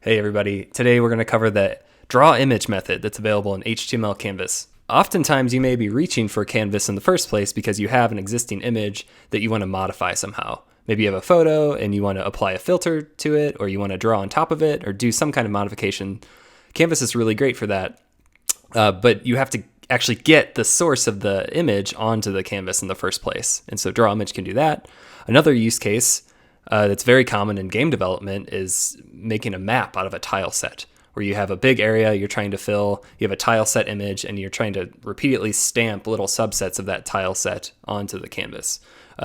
Hey everybody, today we're going to cover the drawImage method that's available in HTML Canvas. Oftentimes you may be reaching for Canvas in the first place because you have an existing image that you want to modify somehow. Maybe you have a photo and you want to apply a filter to it, or you want to draw on top of it, or do some kind of modification. Canvas is really great for that, but you have to actually get the source of the image onto the canvas in the first place. And so drawImage can do that. Another use case that's very common in game development is making a map out of a tile set, where you have a big area you're trying to fill, you have a tile set image, and you're trying to repeatedly stamp little subsets of that tile set onto the canvas.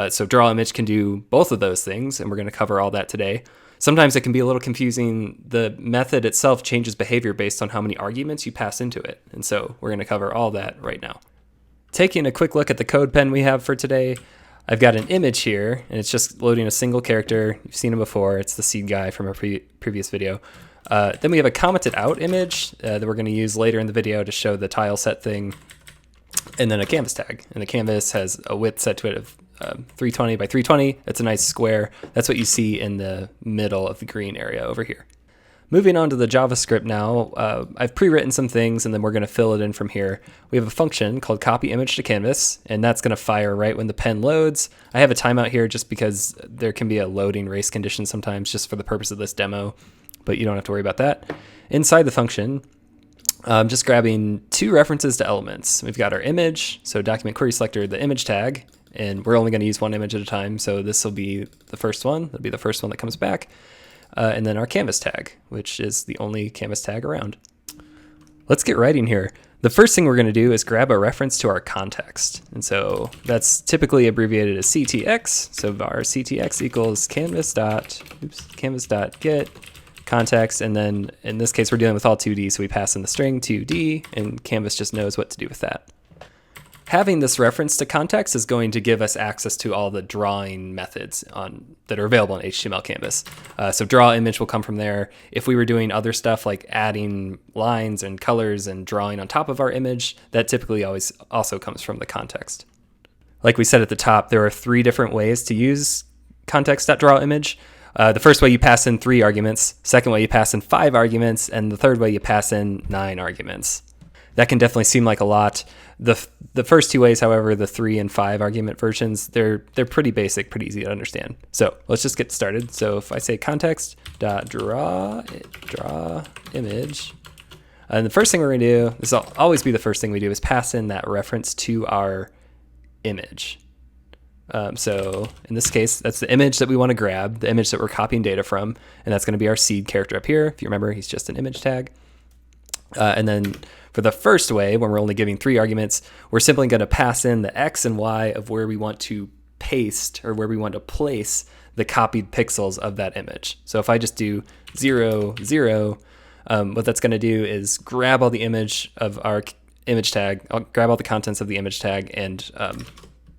So drawImage can do both of those things, and we're going to cover all that today. Sometimes it can be a little confusing. The method itself changes behavior based on how many arguments you pass into it, and so we're going to cover all that right now. Taking a quick look at the code pen we have for today, I've got an image here, and it's just loading a single character. You've seen him before. It's the seed guy from a previous video. Then we have a commented out image that we're going to use later in the video to show the tile set thing, and then a canvas tag. And the canvas has a width set to it of 320 by 320. It's a nice square. That's what you see in the middle of the green area over here. Moving on to the JavaScript now, I've pre-written some things and then we're going to fill it in from here. We have a function called copy image to canvas, and that's going to fire right when the pen loads. I have a timeout here just because there can be a loading race condition sometimes just for the purpose of this demo, but you don't have to worry about that. Inside the function, I'm just grabbing two references to elements. We've got our image, so document query selector, the image tag, and we're only going to use one image at a time, so this will be the first one. That'll be the first one that comes back. And then our canvas tag, which is the only canvas tag around. Let's get writing here. The first thing we're going to do is grab a reference to our context. And so that's typically abbreviated as CTX. So our CTX equals canvas.get context. And then in this case, we're dealing with all 2D. So we pass in the string 2D, and Canvas just knows what to do with that. Having this reference to context is going to give us access to all the drawing methods that are available in HTML Canvas. So drawImage will come from there. If we were doing other stuff like adding lines and colors and drawing on top of our image, that typically always also comes from the context. Like we said at the top, there are 3 different ways to use context.drawImage. The first way you pass in 3 arguments, second way you pass in 5 arguments, and the third way you pass in 9 arguments. That can definitely seem like a lot. The first 2 ways, however, the 3 and 5 argument versions, they're pretty basic, pretty easy to understand. So let's just get started. So if I say context.drawImage, and the first thing we're going to do, this will always be the first thing we do, is pass in that reference to our image. So in this case, that's the image that we want to grab, the image that we're copying data from, and that's going to be our seed character up here. If you remember, he's just an image tag. And then for the first way, when we're only giving 3 arguments, we're simply going to pass in the X and Y of where we want to paste, or where we want to place the copied pixels of that image. So if I just do 0, 0, what that's going to do is grab all the image of our image tag, I'll grab all the contents of the image tag and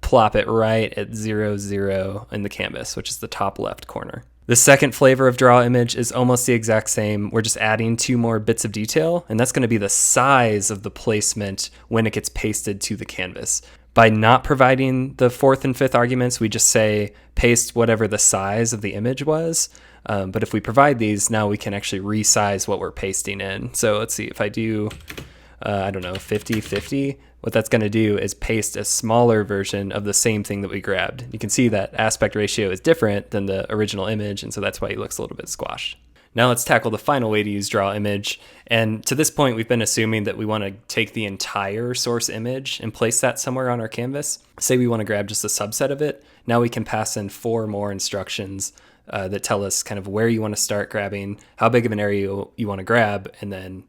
plop it right at 0, 0 in the canvas, which is the top left corner. The second flavor of drawImage is almost the exact same. We're just adding 2 more bits of detail, and that's going to be the size of the placement when it gets pasted to the canvas. By not providing the 4th and 5th arguments, we just say paste whatever the size of the image was. But if we provide these, now we can actually resize what we're pasting in. So let's see, if I do, 50, 50, what that's going to do is paste a smaller version of the same thing that we grabbed. You can see that aspect ratio is different than the original image, and so that's why it looks a little bit squashed. Now let's tackle the final way to use drawImage. And to this point, we've been assuming that we want to take the entire source image and place that somewhere on our canvas. Say we want to grab just a subset of it. Now we can pass in 4 more instructions that tell us kind of where you want to start grabbing, how big of an area you want to grab, and then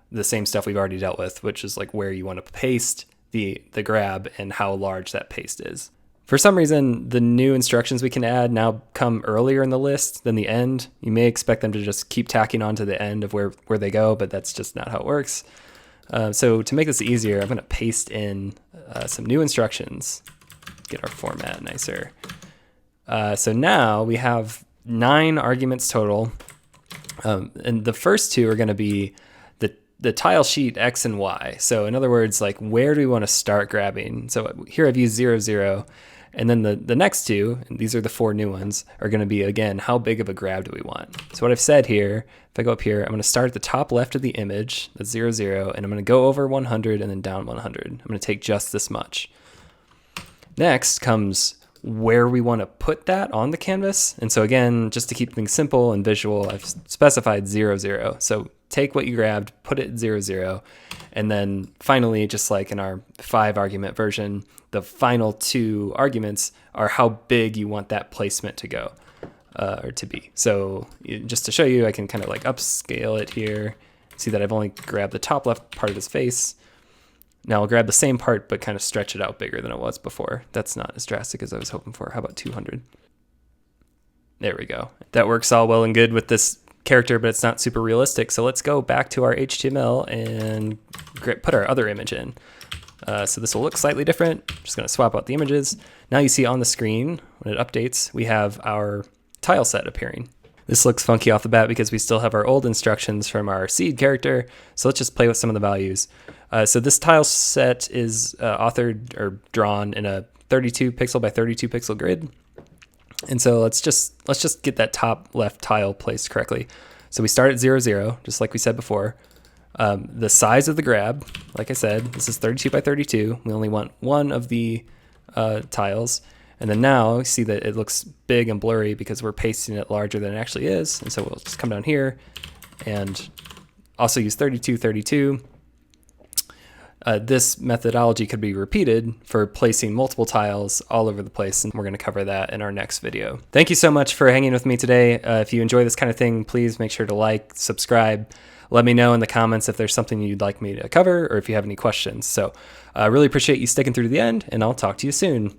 the same stuff we've already dealt with, which is like where you want to paste the grab and how large that paste is. For some reason, the new instructions we can add now come earlier in the list than the end. You may expect them to just keep tacking on to the end of where they go, but that's just not how it works. So to make this easier, I'm going to paste in some new instructions, get our format nicer. So now we have 9 arguments total, and the first 2 are going to be the tile sheet X and Y. So in other words, like where do we want to start grabbing? So here I've used 0, 0, And then the next two, and these are the 4 new ones, are going to be, again, how big of a grab do we want? So what I've said here, if I go up here, I'm going to start at the top left of the image, that's 0, 0, and I'm going to go over 100 and then down 100. I'm going to take just this much. Next comes where we want to put that on the canvas. And so again, just to keep things simple and visual, I've specified 0, 0. So take what you grabbed, put it at 0, 0. And then finally, just like in our 5 argument version, the final 2 arguments are how big you want that placement to go or to be. So just to show you, I can kind of like upscale it here. See that I've only grabbed the top left part of his face. Now I'll grab the same part, but kind of stretch it out bigger than it was before. That's not as drastic as I was hoping for. How about 200? There we go. That works all well and good with this character, but it's not super realistic. So let's go back to our HTML and put our other image in. So this will look slightly different. I'm just going to swap out the images. Now you see on the screen, when it updates, we have our tile set appearing. This looks funky off the bat because we still have our old instructions from our seed character. So let's just play with some of the values. So this tile set is authored or drawn in a 32 pixel by 32 pixel grid. And so let's just get that top left tile placed correctly. So we start at 0, 0, just like we said before. The size of the grab, like I said, this is 32 by 32. We only want one of the tiles. And then now you see that it looks big and blurry because we're pasting it larger than it actually is. And so we'll just come down here and also use 32, 32. This methodology could be repeated for placing multiple tiles all over the place, and we're going to cover that in our next video. Thank you so much for hanging with me today. If you enjoy this kind of thing, please make sure to like, subscribe. Let me know in the comments if there's something you'd like me to cover or if you have any questions. So I really appreciate you sticking through to the end, and I'll talk to you soon.